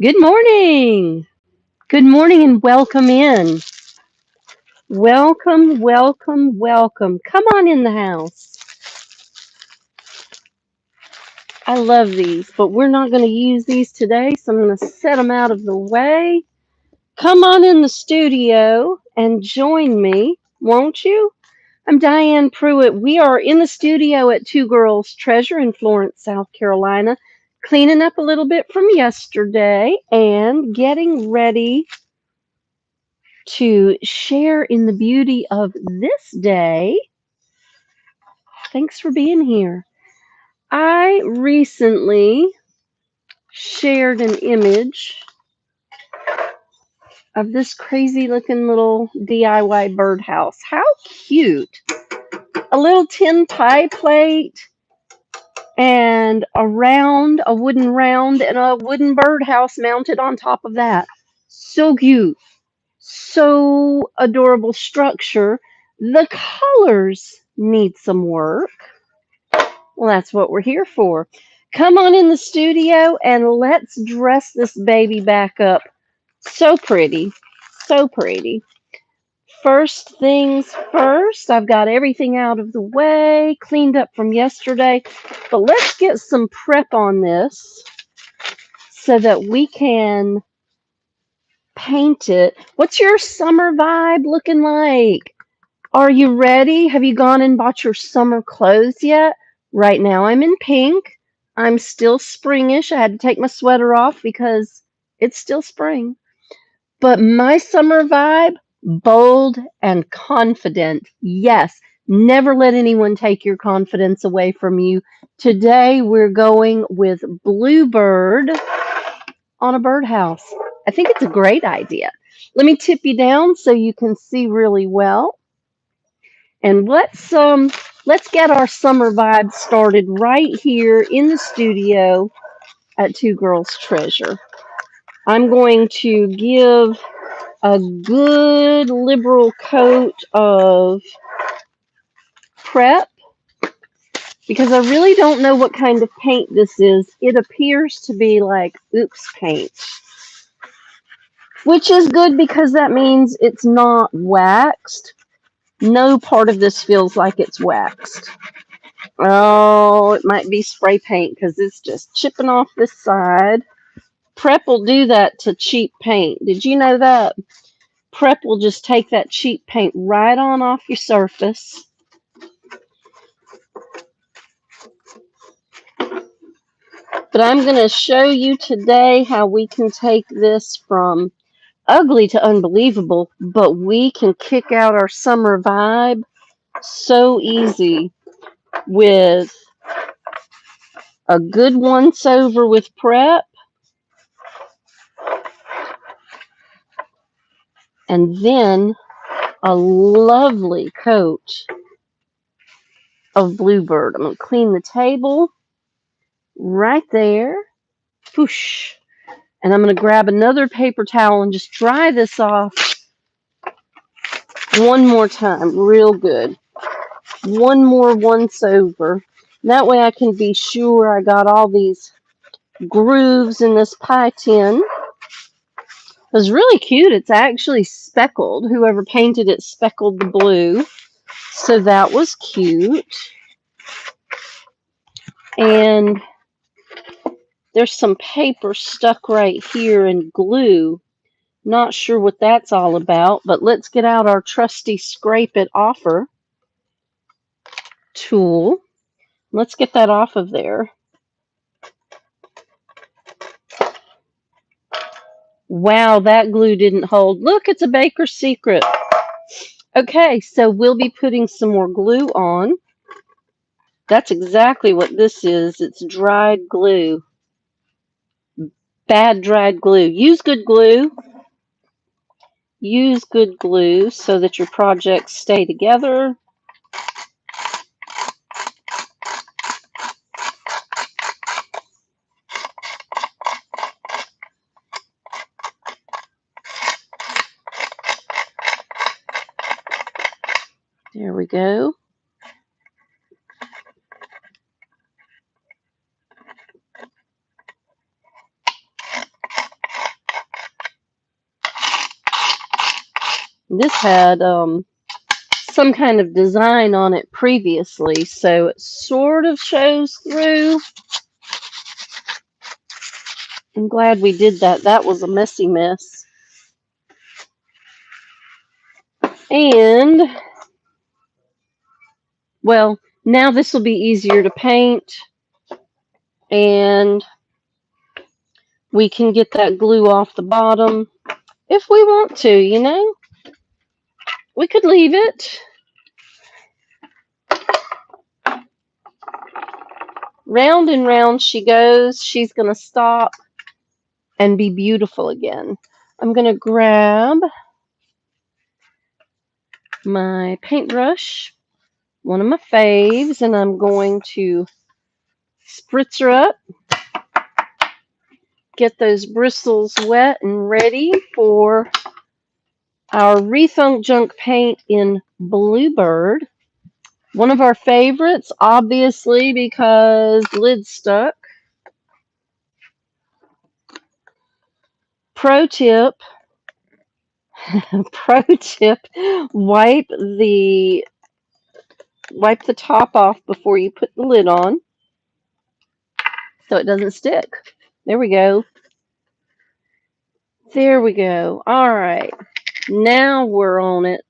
Good morning. Good morning and welcome in. Welcome, welcome, welcome. Come on in the house. I love these, but we're not going to use these today, so I'm going to set them out of the way. Come on in the studio and join me, won't you? I'm Diane Pruitt. We are in the studio at Two Girls Treasure in Florence, South Carolina, cleaning up a little bit from yesterday and getting ready to share in the beauty of this day. Thanks for being here. I recently shared an image of this crazy looking little DIY birdhouse. How cute! A little tin pie plate and a wooden round, and a wooden birdhouse mounted on top of that. So cute. So adorable structure. The colors need some work. Well, that's what we're here for. Come on in the studio and let's dress this baby back up. So pretty. So pretty. First things first, I've got everything out of the way, cleaned up from yesterday. But let's get some prep on this so that we can paint it. What's your summer vibe looking like? Are you ready? Have you gone and bought your summer clothes yet? Right now I'm in pink. I'm still springish. I had to take my sweater off because it's still spring. But my summer vibe, bold and confident. Yes, never let anyone take your confidence away from you. Today we're going with Bluebird on a birdhouse. I think it's a great idea. Let me tip you down so you can see really well. And let's get our summer vibe started right here in the studio at Two Girls Treasure. I'm going to give a good liberal coat of prep because I really don't know what kind of paint this is. It appears to be like oops paint, which is good because that means it's not waxed. No part of this feels like it's waxed. Oh, it might be spray paint because it's just chipping off this side. Prep will do that to cheap paint. Did you know that? Prep will just take that cheap paint right on off your surface. But I'm going to show you today how we can take this from ugly to unbelievable, but we can kick out our summer vibe so easy with a good once over with prep and then a lovely coat of Bluebird. I'm going to clean the table right there. Whoosh. And I'm going to grab another paper towel and just dry this off one more time, real good. One more once over. That way I can be sure I got all these grooves in this pie tin. It was really cute. It's actually speckled. Whoever painted it speckled the blue. So that was cute. And there's some paper stuck right here and glue. Not sure what that's all about, but let's get out our trusty Scrape It Offer tool. Let's get that off of there. Wow, that glue didn't hold. Look, it's a baker's secret. Okay, so we'll be putting some more glue on. That's exactly what this is. It's dried glue. Bad dried glue. Use good glue. Use good glue so that your projects stay together. There we go. This had some kind of design on it previously, so it sort of shows through. I'm glad we did that. That was a messy mess. And, well, now this will be easier to paint, and we can get that glue off the bottom if we want to, you know. We could leave it. Round and round she goes. She's going to stop and be beautiful again. I'm going to grab my paintbrush, one of my faves, and I'm going to spritz her up, get those bristles wet and ready for our Rethunk Junk paint in Bluebird. One of our favorites, obviously, because the lid's stuck. Pro tip, wipe the top off before you put the lid on so it doesn't stick. There we go. There we go. All right. Now we're on it.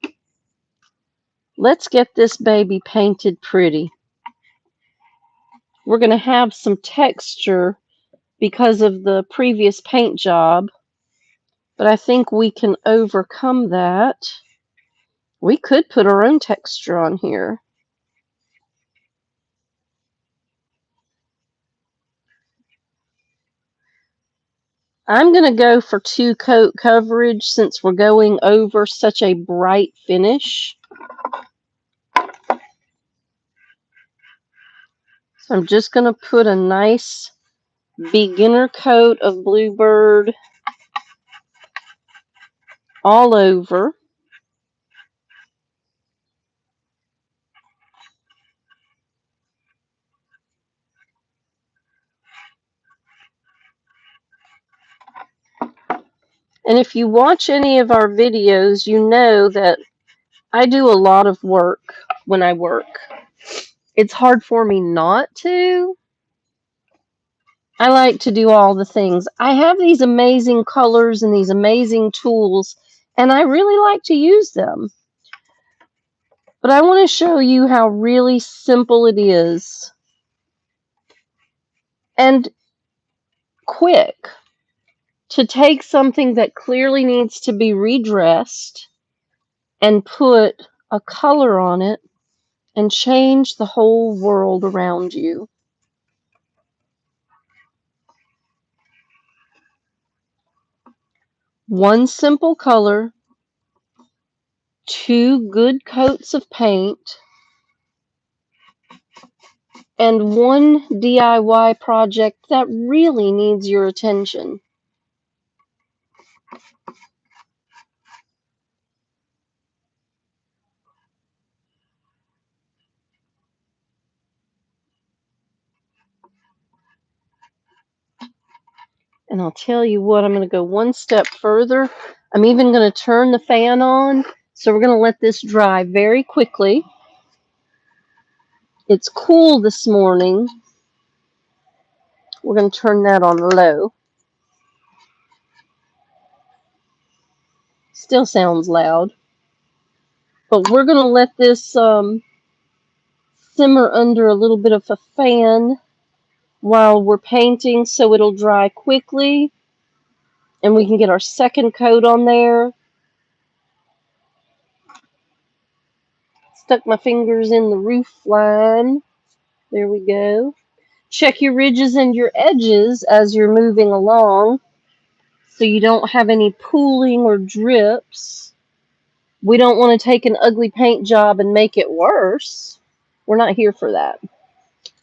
Let's get this baby painted pretty. We're going to have some texture because of the previous paint job, but I think we can overcome that. We could put our own texture on here. I'm going to go for 2-coat coverage since we're going over such a bright finish. So I'm just going to put a nice beginner coat of Bluebird all over. And if you watch any of our videos, you know that I do a lot of work when I work. It's hard for me not to. I like to do all the things. I have these amazing colors and these amazing tools, and I really like to use them. But I want to show you how really simple it is and quick to take something that clearly needs to be redressed and put a color on it and change the whole world around you. One simple color, 2 good coats of paint, and one DIY project that really needs your attention. And I'll tell you what, I'm going to go one step further. I'm even going to turn the fan on. So we're going to let this dry very quickly. It's cool this morning. We're going to turn that on low. Still sounds loud. But we're going to let this simmer under a little bit of a fan while we're painting so it'll dry quickly. And we can get our second coat on there. Stuck my fingers in the roof line. There we go. Check your ridges and your edges as you're moving along so you don't have any pooling or drips. We don't want to take an ugly paint job and make it worse. We're not here for that.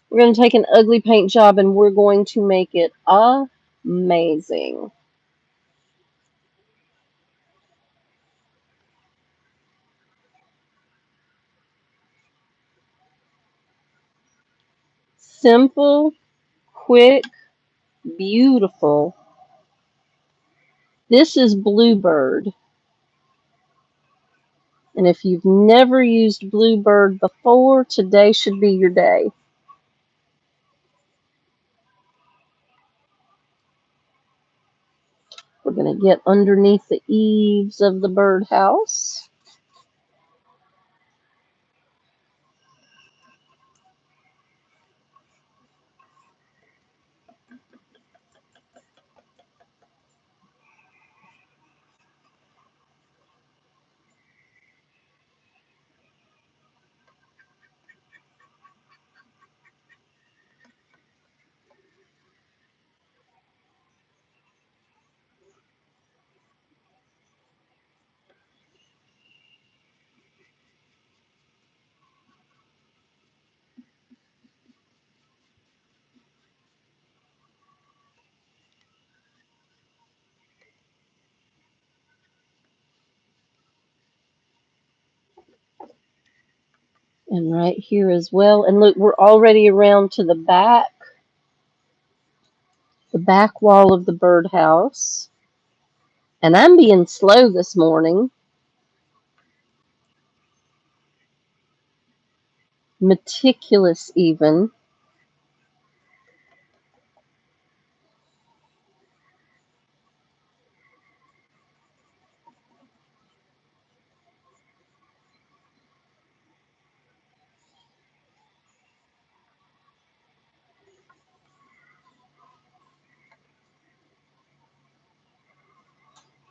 We're going to take an ugly paint job and we're going to make it amazing. Simple, quick, beautiful. This is Bluebird. And if you've never used Bluebird before, today should be your day. We're going to get underneath the eaves of the birdhouse. And right here as well. And look, we're already around to the back wall of the birdhouse. And I'm being slow this morning. Meticulous even.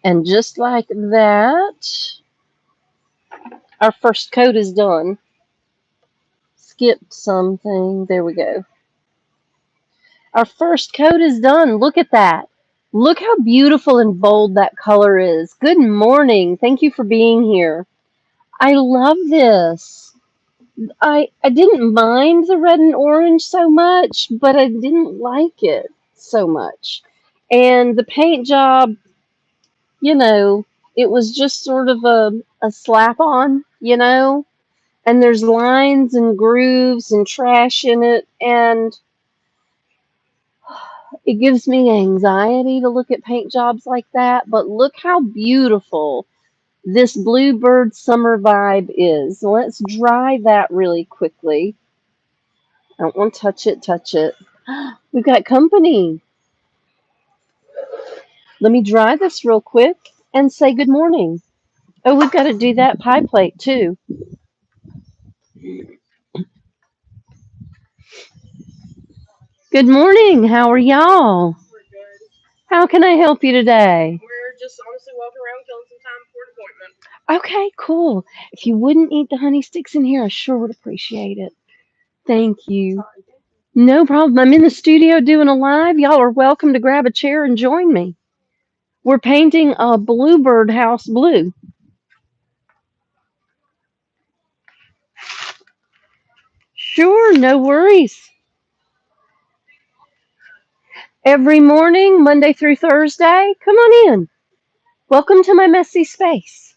And just like that, our first coat is done. Skipped something. There we go. Our first coat is done. Look at that. Look how beautiful and bold that color is. Good morning. Thank you for being here. I love this. I didn't mind the red and orange so much, but I didn't like it so much. And the paint job, you know, it was just sort of a slap on, and there's lines and grooves and trash in it, and it gives me anxiety to look at paint jobs like that. But look how beautiful this Bluebird summer vibe is. Let's dry that really quickly. I don't want to touch it. We've got company. Let me dry this real quick and say good morning. Oh, we've got to do that pie plate too. Good morning. How are y'all? How can I help you today? We're just honestly walking around killing some time for an appointment. Okay, cool. If you wouldn't eat the honey sticks in here, I sure would appreciate it. Thank you. No problem. I'm in the studio doing a live. Y'all are welcome to grab a chair and join me. We're painting a Bluebird house blue. Sure, no worries. Every morning, Monday through Thursday. Come on in. Welcome to my messy space.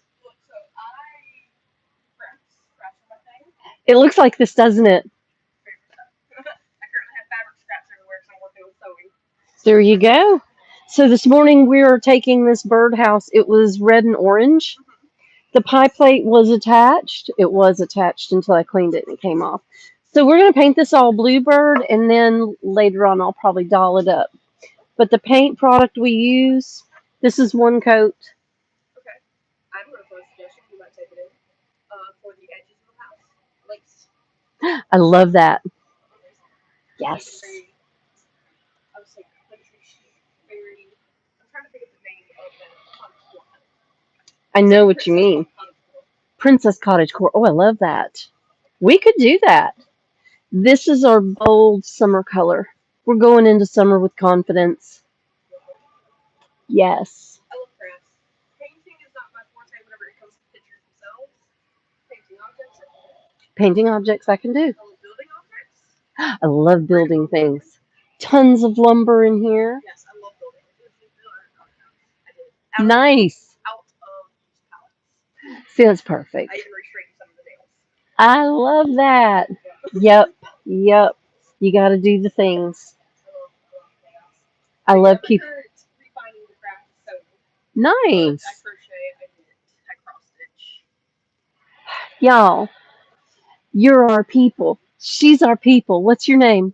It looks like this, doesn't it? There you go. So this morning we are taking this birdhouse. It was red and orange. The pie plate was attached. It was attached until I cleaned it and it came off. So we're going to paint this all bluebird, and then later on I'll probably doll it up. But the paint product we use, this is one coat. Okay. I'm going to throw a suggestion. You might take it in for the edges of the house. Lace. I love that. Yes. I was like, very. I'm trying to think of the name of the. I know what you mean. Princess Cottage Core. Oh, I love that. We could do that. This is our bold summer color. We're going into summer with confidence. Yes. I love crafts. Painting is not my forte whenever it comes to pictures themselves. Painting objects I can do. Building objects? I love building things. Tons of lumber in here. Yes, I love building. Nice. Out of pallets. See, that's perfect. I even restraightened some of the nails. I love that. Yep. Yep. You got to do the things. I love keep. Nice. I crochet. I knit. I cross stitch. Y'all, you're our people. She's our people. What's your name?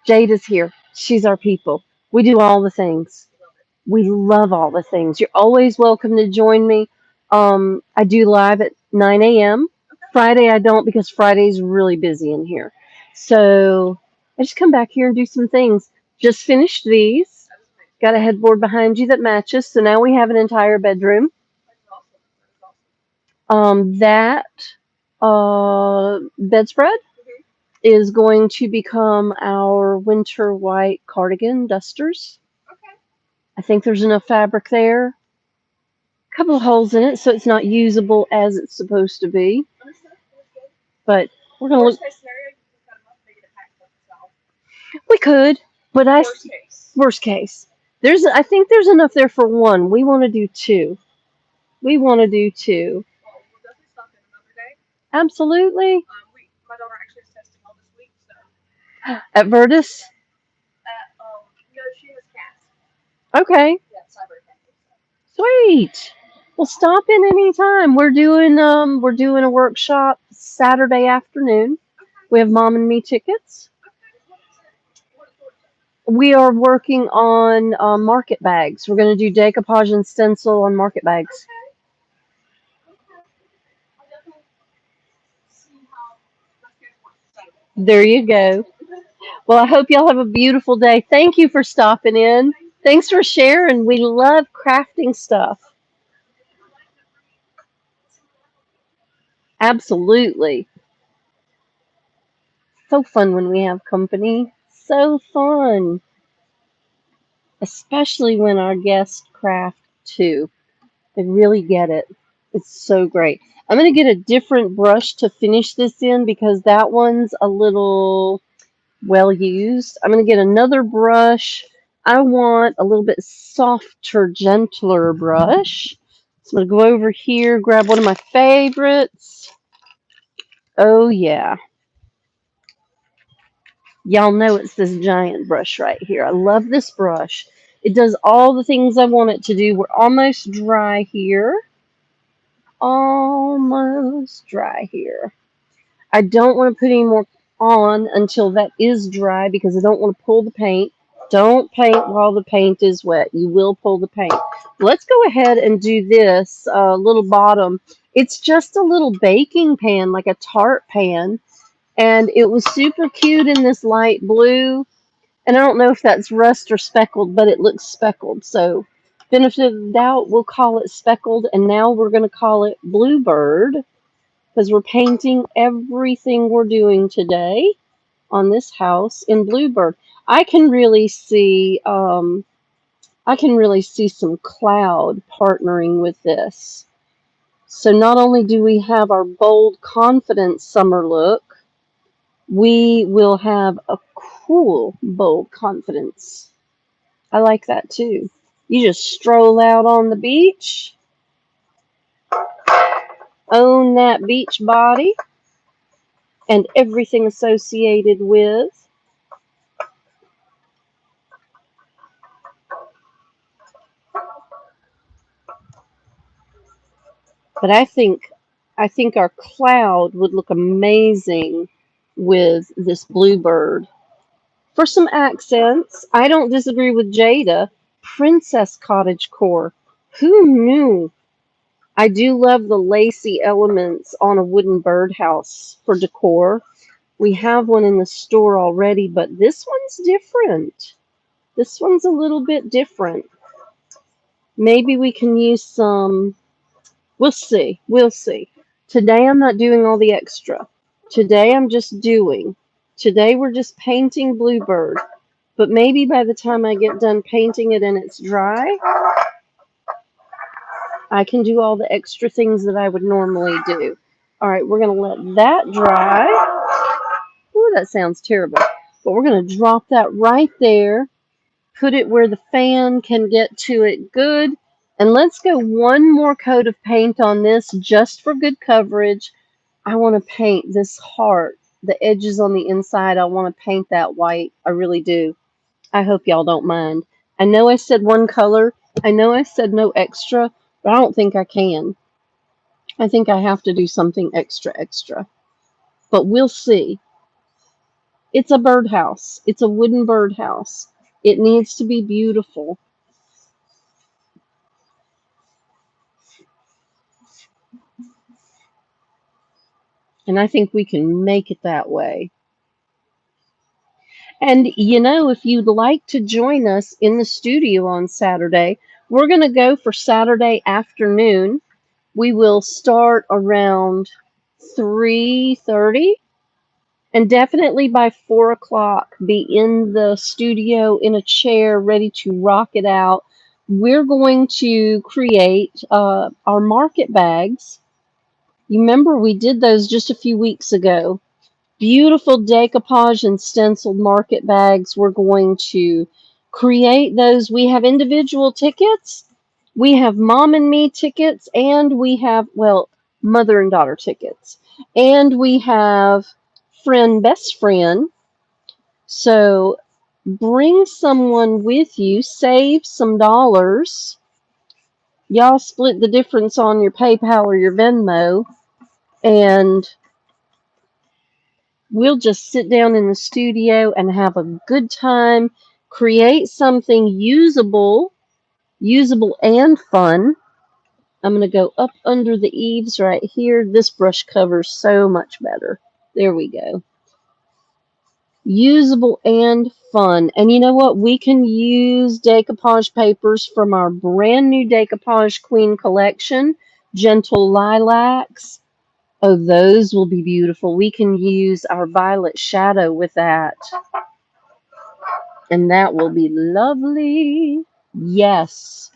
Jada's here. She's our people. We do all the things. We love all the things. You're always welcome to join me. I do live at 9 a.m. Friday I don't because Friday's really busy in here. So I just come back here and do some things. Just finished these. Got a headboard behind you that matches. So now we have an entire bedroom. That bedspread is going to become our winter white cardigan dusters. I think there's enough fabric there. A couple of holes in it, so it's not usable as it's supposed to be. But we're gonna look. We could, but worst case. I think there's enough there for one. We want to do two. We want to do two. Absolutely. At Vertus. Okay. Sweet. Well, stop in anytime. We're doing a workshop Saturday afternoon. We have mom and me tickets. We are working on market bags. We're going to do decoupage and stencil on market bags. There you go. Well, I hope y'all have a beautiful day. Thank you for stopping in. Thanks for sharing. We love crafting stuff. Absolutely. So fun when we have company. So fun. Especially when our guests craft too. They really get it. It's so great. I'm going to get a different brush to finish this in because that one's a little well used. I'm going to get another brush. I want a little bit softer, gentler brush. So I'm going to go over here, grab one of my favorites. Oh, yeah. Y'all know it's this giant brush right here. I love this brush. It does all the things I want it to do. We're almost dry here. Almost dry here. I don't want to put any more on until that is dry because I don't want to pull the paint. Don't paint while the paint is wet. You will pull the paint. Let's go ahead and do this little bottom. It's just a little baking pan, like a tart pan. And it was super cute in this light blue. And I don't know if that's rust or speckled, but it looks speckled. So benefit of the doubt, we'll call it speckled. And now we're going to call it bluebird because we're painting everything we're doing today on this house in bluebird. I can really see some cloud partnering with this. So not only do we have our bold, confident summer look, we will have a cool, bold confidence. I like that too. You just stroll out on the beach, own that beach body and everything associated with. But I think our cloud would look amazing with this bluebird. For some accents, I don't disagree with Jada. Princess cottage core. Who knew? I do love the lacy elements on a wooden birdhouse for decor. We have one in the store already, but this one's different. This one's a little bit different. Maybe we can use some. We'll see. We'll see. Today I'm not doing all the extra. Today I'm just doing. Today we're just painting bluebird. But maybe by the time I get done painting it and it's dry, I can do all the extra things that I would normally do. All right, we're going to let that dry. Ooh, that sounds terrible. But we're going to drop that right there. Put it where the fan can get to it good. And let's go one more coat of paint on this just for good coverage. I want to paint this heart, the edges on the inside. I want to paint that white. I really do. I hope y'all don't mind. I know I said one color. I know I said no extra, but I don't think I can. I think I have to do something extra, but we'll see. It's a birdhouse. It's a wooden birdhouse. It needs to be beautiful. And I think we can make it that way. And if you'd like to join us in the studio on Saturday, we're going to go for Saturday afternoon. We will start around 3:30, and definitely by 4 o'clock be in the studio in a chair ready to rock it out. We're going to create our market bags. You remember we did those just a few weeks ago. Beautiful decoupage and stenciled market bags. We're going to create those. We have individual tickets, we have mom and me tickets, and we have, well, mother and daughter tickets, and we have friend best friend. So bring someone with you, save some dollars. Y'all split the difference on your PayPal or your Venmo, and we'll just sit down in the studio and have a good time, create something usable and fun. I'm going to go up under the eaves right here. This brush covers so much better. There we go. Usable and fun. And you know what? We can use decoupage papers from our brand new Decoupage Queen collection, Gentle Lilacs. Oh, those will be beautiful. We can use our violet shadow with that. And that will be lovely. Yes.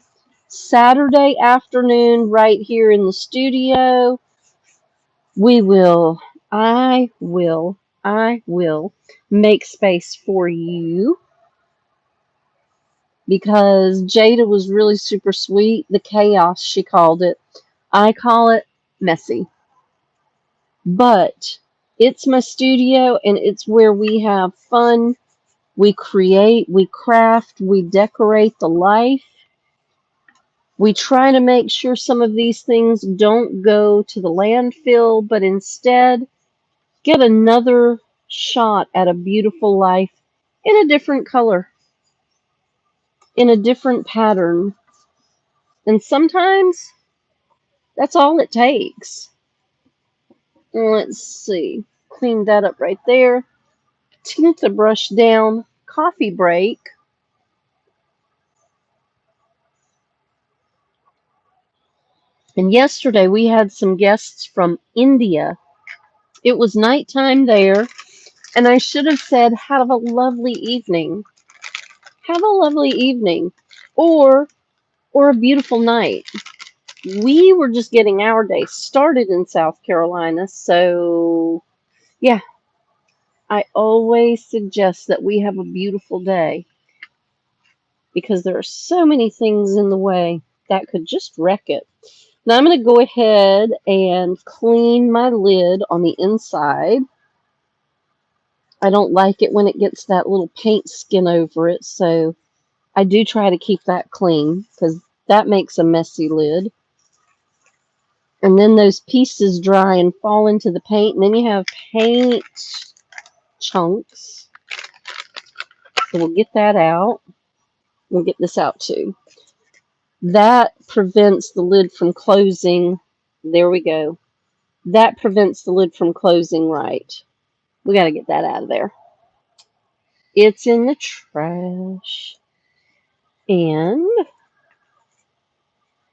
Saturday afternoon, right here in the studio, I will make space for you because Jada was really super sweet. The chaos, she called it. I call it messy. But it's my studio and it's where we have fun. We create, we craft, we decorate the life. We try to make sure some of these things don't go to the landfill, but instead get another shot at a beautiful life in a different color, in a different pattern. And sometimes that's all it takes. Let's see. Clean that up right there. Tint the brush down. Coffee break. And yesterday we had some guests from India. It was nighttime there, and I should have said, have a lovely evening. Have a lovely evening. Or a beautiful night. We were just getting our day started in South Carolina, so yeah, I always suggest that we have a beautiful day because there are so many things in the way that could just wreck it. Now I'm going to go ahead and clean my lid on the inside. I don't like it when it gets that little paint skin over it, so I do try to keep that clean because that makes a messy lid. And then those pieces dry and fall into the paint, and then you have paint chunks. So we'll get that out. We'll get this out too. That prevents the lid from closing. There we go. That prevents the lid from closing right. We got to get that out of there. It's in the trash. And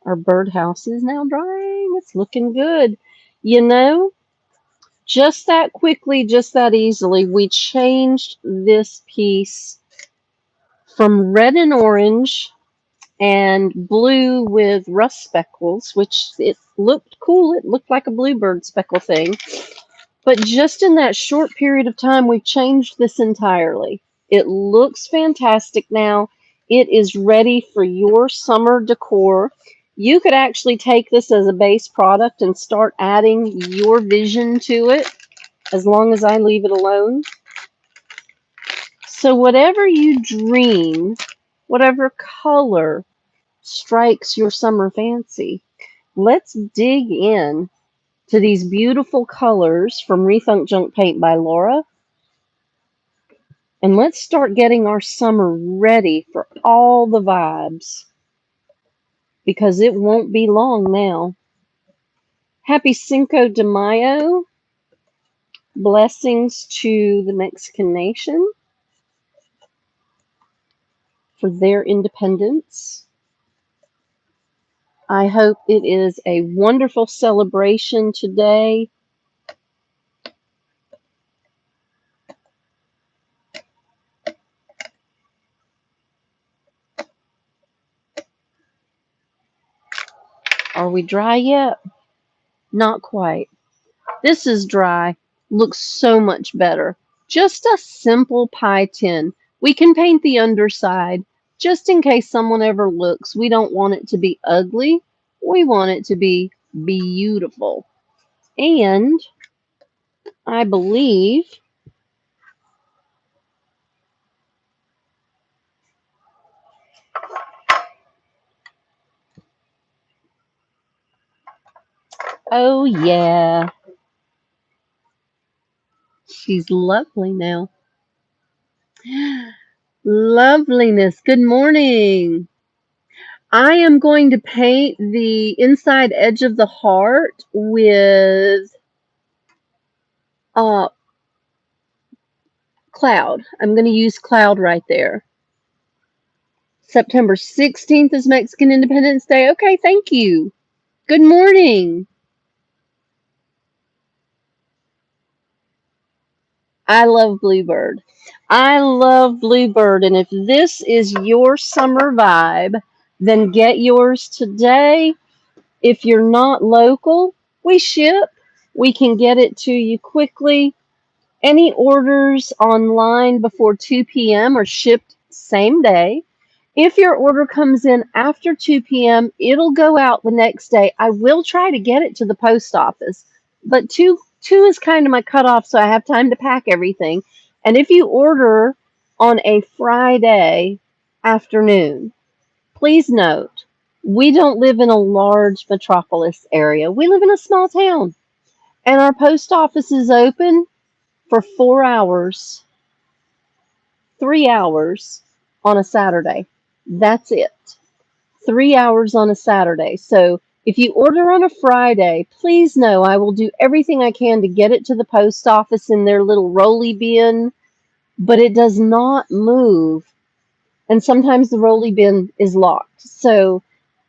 our birdhouse is now drying. It's looking good. Just that quickly, just that easily, we changed this piece from red and orange and blue with rust speckles, which it looked cool. It looked like a bluebird speckle thing. But just in that short period of time, we've changed this entirely. It looks fantastic now. It is ready for your summer decor. You could actually take this as a base product and start adding your vision to it as long as I leave it alone. So whatever you dream, whatever color strikes your summer fancy, let's dig in to these beautiful colors from Rethunk Junk Paint by Laura. And let's start getting our summer ready for all the vibes, because it won't be long now. Happy Cinco de Mayo. Blessings to the Mexican nation for their independence. I hope it is a wonderful celebration today. Are we dry yet? Not quite. This is dry. Looks so much better. Just a simple pie tin. We can paint the underside just in case someone ever looks. We don't want it to be ugly. We want it to be beautiful. And I believe oh yeah, she's lovely now. Loveliness. Good morning. I am going to paint the inside edge of the heart with uh, cloud. I'm going to use cloud right there. September 16th is Mexican Independence Day. Okay, thank you. Good morning. I love Bluebird. I love Bluebird. And if this is your summer vibe, then get yours today. If you're not local, we ship. We can get it to you quickly. Any orders online before 2 p.m. are shipped same day. If your order comes in after 2 p.m., it'll go out the next day. I will try to get it to the post office, but 2 is kind of my cutoff, so I have time to pack everything. And if you order on a Friday afternoon, please note, we don't live in a large metropolis area. We live in a small town, and our post office is open for 4 hours, 3 hours on a Saturday. That's it. 3 hours on a Saturday. So if you order on a Friday, please know I will do everything I can to get it to the post office in their little rolly bin, but it does not move. And sometimes the rolly bin is locked. So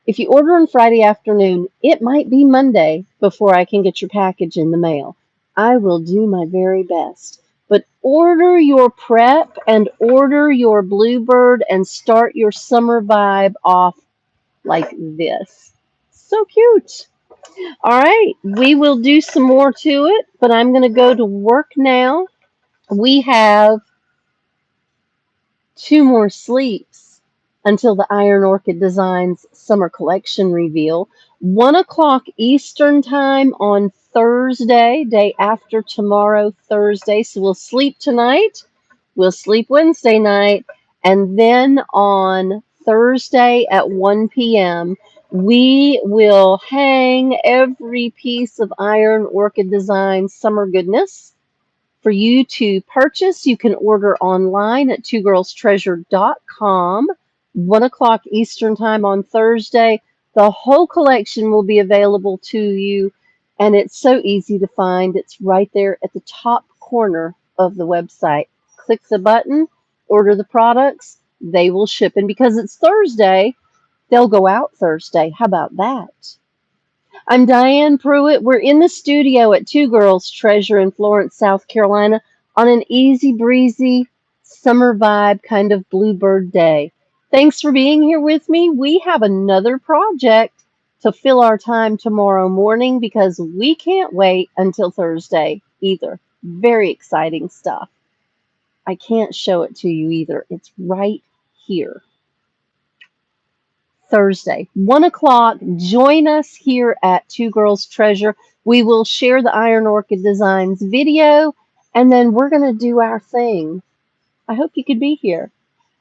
if you order on Friday afternoon, it might be Monday before I can get your package in the mail. I will do my very best. But order your prep and order your Bluebird and start your summer vibe off like this. So cute. All right, we will do some more to it, but I'm going to go to work now. We have 2 more sleeps until the Iron Orchid Designs summer collection reveal. 1 o'clock Eastern time on Thursday, day after tomorrow, Thursday. So we'll sleep tonight, we'll sleep Wednesday night, and then on Thursday at 1 p.m., we will hang every piece of Iron Orchid Designs summer goodness for you to purchase. You can order online at twogirlstreasure.com, 1 o'clock Eastern time on Thursday. The whole collection will be available to you, and it's so easy to find. It's right there at the top corner of the website. Click the button, order the products, they will ship. And because it's Thursday, they'll go out Thursday. How about that? I'm Diane Pruitt. We're in the studio at Two Girls Treasure in Florence, South Carolina on an easy breezy summer vibe kind of bluebird day. Thanks for being here with me. We have another project to fill our time tomorrow morning because we can't wait until Thursday either. Very exciting stuff. I can't show it to you either. It's right here. Thursday, 1 o'clock. Join us here at Two Girls Treasure. We will share the Iron Orchid Designs video, and then we're going to do our thing. I hope you could be here.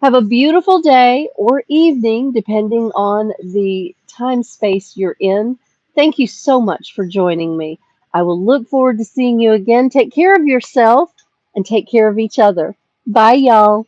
Have a beautiful day or evening, depending on the time space you're in. Thank you so much for joining me. I will look forward to seeing you again. Take care of yourself and take care of each other. Bye, y'all.